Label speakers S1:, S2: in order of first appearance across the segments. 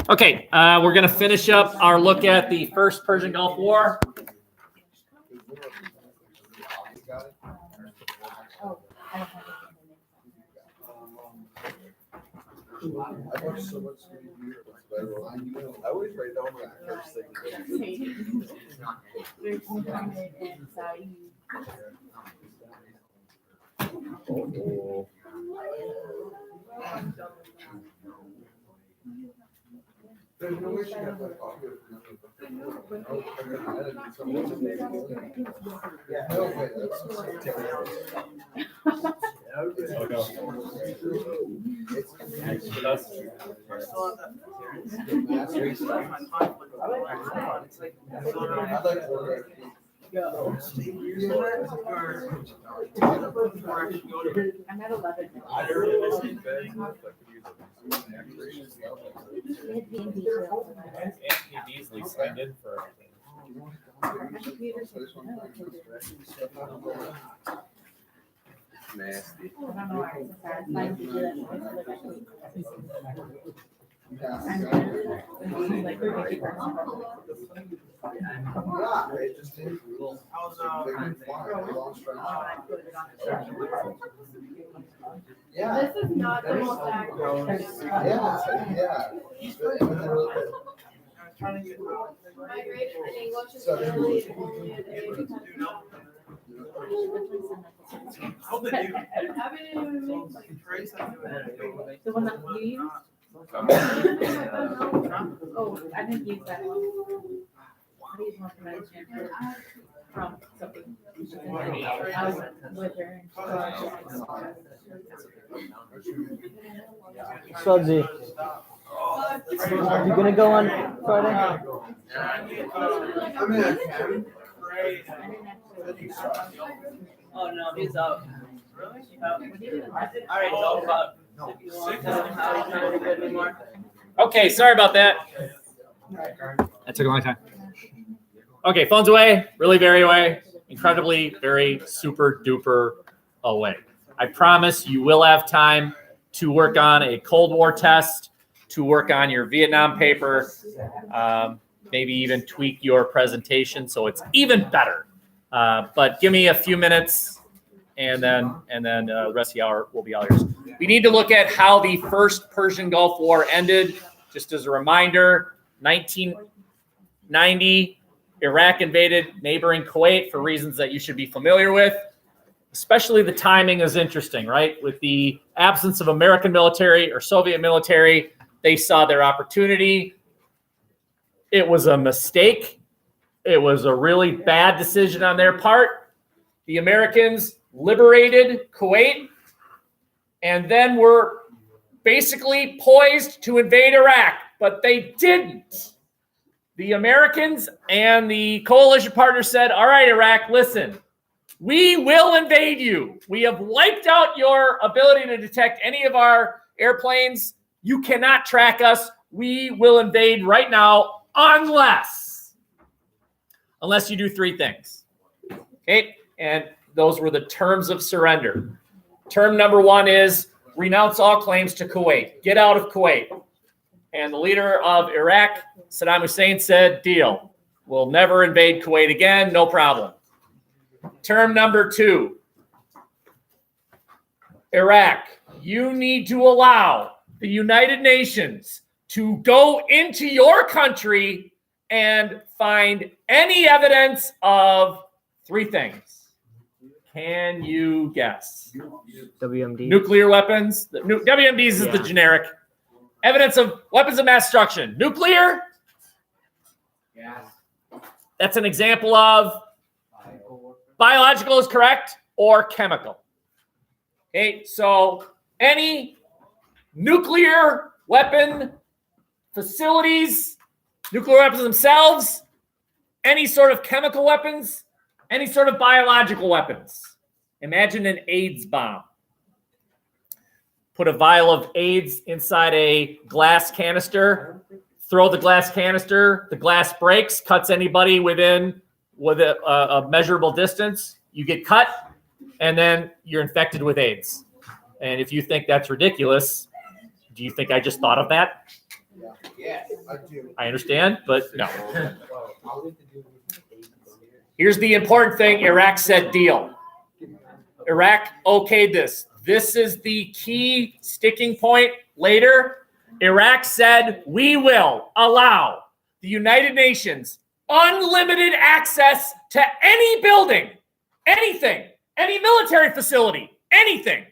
S1: Okay, we're going to finish up our look at the first Persian Gulf War.
S2: I watch so much I always write down my first thing. There's no way she got that audio. Yeah, no way. That's
S3: I'm at 11.
S1: Anthony Beasley signed in for
S2: nasty. Yeah.
S3: This is not the most accurate.
S2: Yeah.
S3: My grade in English is really only an A. The one that you used? Oh, I didn't use that one. I used one from something. I was with her.
S4: Sudsy, you gonna go on Friday?
S5: Oh no, he's out. Really? All right, he's out about. If you want to tell him how he's not good anymore.
S1: Okay, sorry about that. That took a long time. Okay, phone's away, really very away, incredibly, very super duper away. I promise you will have time to work on a Cold War test, to work on your Vietnam paper, maybe even tweak your presentation so it's even better. But give me a few minutes, and then the rest of the hour will be all yours. We need to look at how the first Persian Gulf War ended. Just as a reminder, 1990, Iraq invaded neighboring Kuwait for reasons that you should be familiar with. Especially the timing is interesting, right? With the absence of American military or Soviet military, they saw their opportunity. It was a mistake. It was a really bad decision on their part. The Americans liberated Kuwait and then were basically poised to invade Iraq, but they didn't. The Americans and the coalition partners said, all right, Iraq, listen, we will invade you. We have wiped out your ability to detect any of our airplanes. You cannot track us. We will invade right now unless you do three things. Okay? And those were the terms of surrender. Term number one is renounce all claims to Kuwait. Get out of Kuwait. And the leader of Iraq, Saddam Hussein, said, deal. We'll never invade Kuwait again. No problem. Term number two, Iraq, you need to allow the United Nations to go into your country and find any evidence of three things. Can you guess?
S4: WMD.
S1: Nuclear weapons. WMDs is the generic. Evidence of weapons of mass destruction. Nuclear?
S6: Gas.
S1: That's an example of biological is correct, or chemical. Okay, so any nuclear weapon facilities, nuclear weapons themselves, any sort of chemical weapons, any sort of biological weapons. Imagine an AIDS bomb. Put a vial of AIDS inside a glass canister, throw the glass canister, the glass breaks, cuts anybody within with a measurable distance, you get cut, and then you're infected with AIDS. And if you think that's ridiculous, Do you think I just thought of that?
S6: Yes.
S2: I do.
S1: I understand, but no. Here's the important thing. Iraq said deal. Iraq okayed this. This is the key sticking point later. Iraq said, we will allow the United Nations unlimited access to any building, anything, any military facility, anything,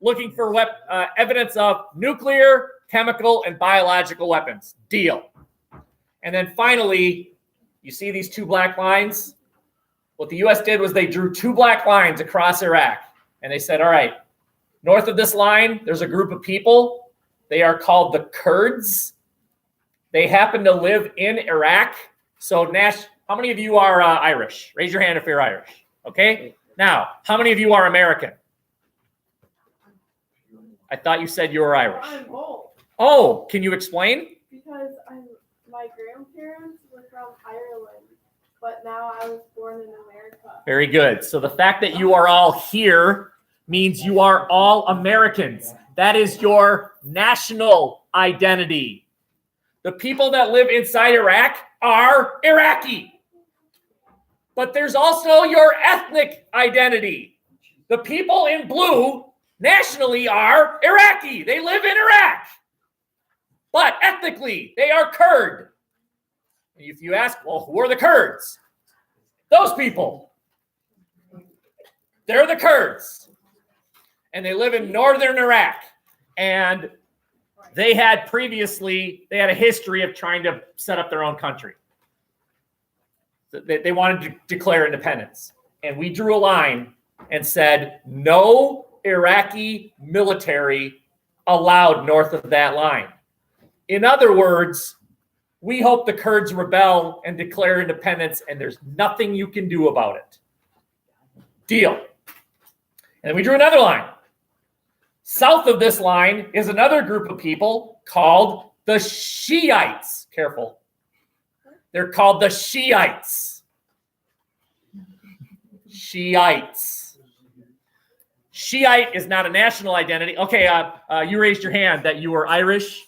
S1: looking for evidence of nuclear, chemical, and biological weapons. Deal. And then finally, you see these two black lines? What the U.S. did was they drew two black lines across Iraq. And they said, all right, north of this line, there's a group of people. They are called the Kurds. They happen to live in Iraq. So, Nash, how many of you are Irish? Raise your hand if you're Irish. Okay? Now, how many of you are American? I thought you said you were Irish.
S7: I'm both
S1: Oh, can you explain?
S7: because my grandparents were from Ireland, but now I was born in America.
S1: Very good. So the fact that you are all here means you are all Americans. That is your national identity. The people that live inside Iraq are Iraqi. But there's also your ethnic identity. The people in blue nationally are Iraqi. They live in Iraq. But ethnically, they are Kurd. If you ask, well, who are the Kurds? Those people. They're the Kurds. And they live in northern Iraq. And they had a history of trying to set up their own country. They wanted to declare independence. And we drew a line and said, no Iraqi military allowed north of that line. In other words, we hope the Kurds rebel and declare independence, and there's nothing you can do about it. Deal. And then we drew another line. South of this line is another group of people called the Shiites. Careful. They're called the Shiites. Shiites. Shiite is not a national identity. Okay, you raised your hand that you were Irish,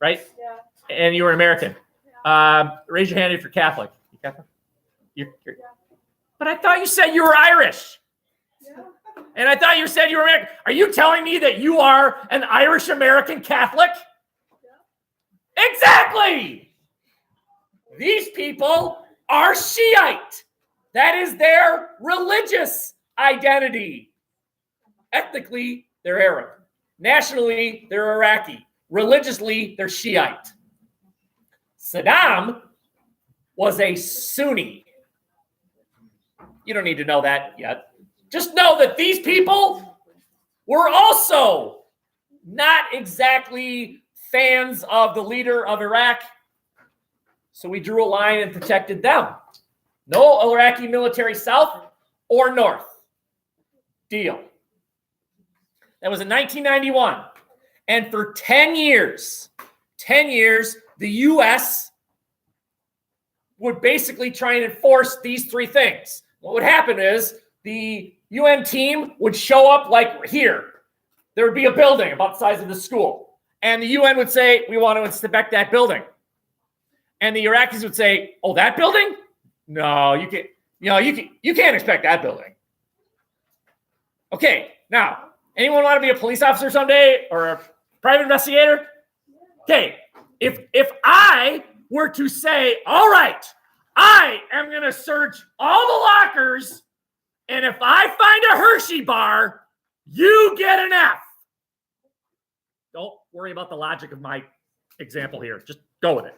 S1: right?
S7: Yeah.
S1: And you were American. Raise your hand if you're Catholic. You Catholic? You're... But I thought you said you were Irish.
S7: Yeah.
S1: And I thought you said you were American. Are you telling me that you are an Irish American Catholic? Yeah. Exactly. These people are Shiite. That is their religious identity. Ethnically, they're Arab. Nationally, they're Iraqi. Religiously, they're Shiite. Saddam was a Sunni. You don't need to know that yet. Just know that these people were also not exactly fans of the leader of Iraq. So we drew a line and protected them. No Iraqi military south or north. Deal. That was in 1991. And for 10 years, the U.S. would basically try and enforce these three things. What would happen is the UN team would show up like here. There would be a building about the size of the school. And the UN would say, we want to inspect that building. And the Iraqis would say, oh, that building? No, you can't, you can't inspect that building. Okay, now, anyone want to be a police officer someday or a private investigator? Okay, if I were to say, all right, I am going to search all the lockers, and if I find a Hershey bar, you get an F. Don't worry about the logic of my example here. Just go with it.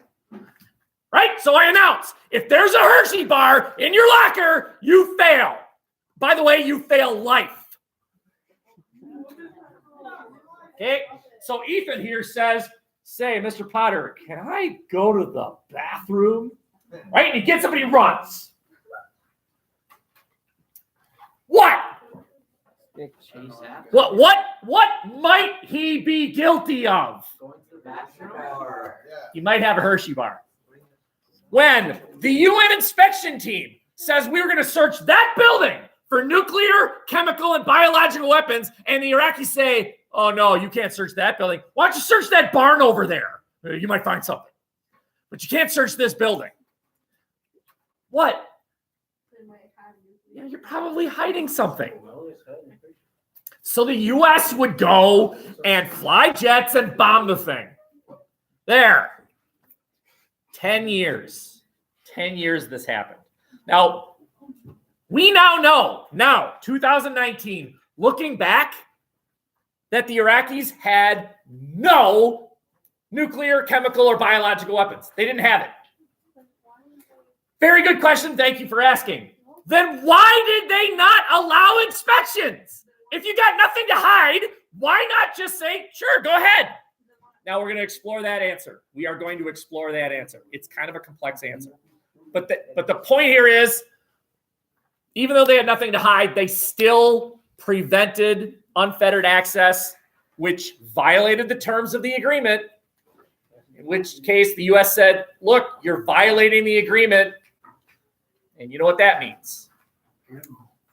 S1: Right? So I announce, if there's a Hershey bar in your locker, you fail. By the way, you fail life. Okay? So Ethan here says, say, Mr. Potter, can I go to the bathroom? Right? And he gets up and he runs. What? What might he be guilty of?
S6: Going to the bathroom or
S1: He might have a Hershey bar. When the UN inspection team says we were going to search that building for nuclear, chemical, and biological weapons, and the Iraqis say, Oh, no, you can't search that building. Why don't you search that barn over there? You might find something. But you can't search this building. What? Yeah, you're probably hiding something. So the U.S. would go and fly jets and bomb the thing. There. 10 years. 10 years this happened. Now, we now know, 2019, looking back, that the Iraqis had no nuclear, chemical, or biological weapons. They didn't have it. Very good question. Thank you for asking. Then why did they not allow inspections? If you got nothing to hide, why not just say, sure, go ahead? Now we're going to explore that answer. We are going to explore that answer. It's kind of a complex answer. But the point here is, even though they had nothing to hide, they still prevented unfettered access, which violated the terms of the agreement, in which case the U.S. said, look, you're violating the agreement. And you know what that means?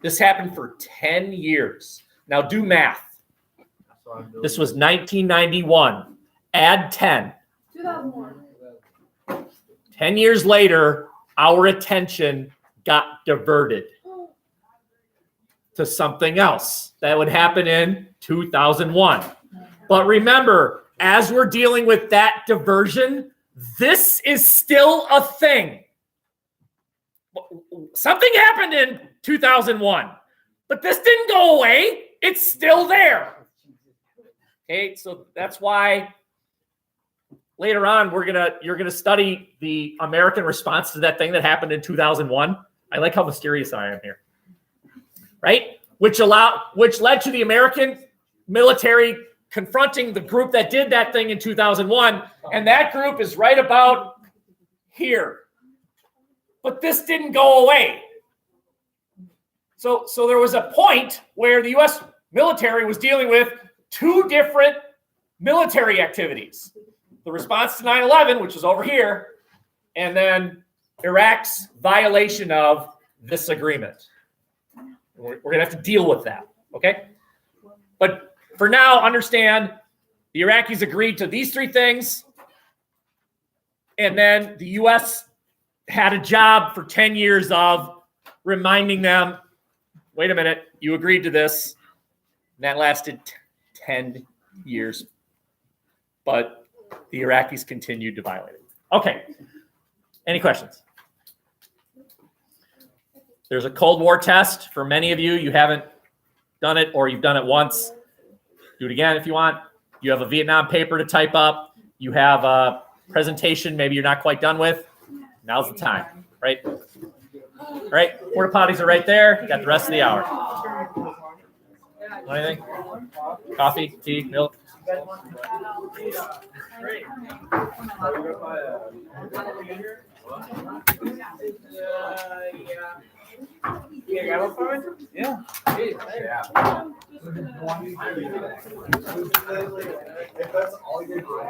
S1: This happened for 10 years. Now do math. This was 1991. Add 10.
S7: 2001.
S1: 10 years later, our attention got diverted to something else that would happen in 2001. But remember, as we're dealing with that diversion, this is still a thing. Something happened in 2001, but this didn't go away. It's still there. Okay, so that's why later on you're gonna study the American response to that thing that happened in 2001. I like how mysterious I am here. Right? Which led to the American military confronting the group that did that thing in 2001, and that group is right about here. But this didn't go away. So there was a point where the U.S. military was dealing with two different military activities. The response to 9/11, which is over here, and then Iraq's violation of this agreement. We're going to have to deal with that, okay? But for now, understand the Iraqis agreed to these three things, and then the U.S. had a job for 10 years of reminding them, wait a minute, you agreed to this. And that lasted 10 years. But the Iraqis continued to violate it. Okay. Any questions? There's a Cold War test for many of you. You haven't done it or you've done it once. Do it again if you want. You have a Vietnam paper to type up. You have a presentation maybe you're not quite done with. Now's the time, right? Right? Porta potties are right there. You got the rest of the hour. Want anything? Coffee, tea, milk?
S6: Yeah.
S2: If that's all you're doing.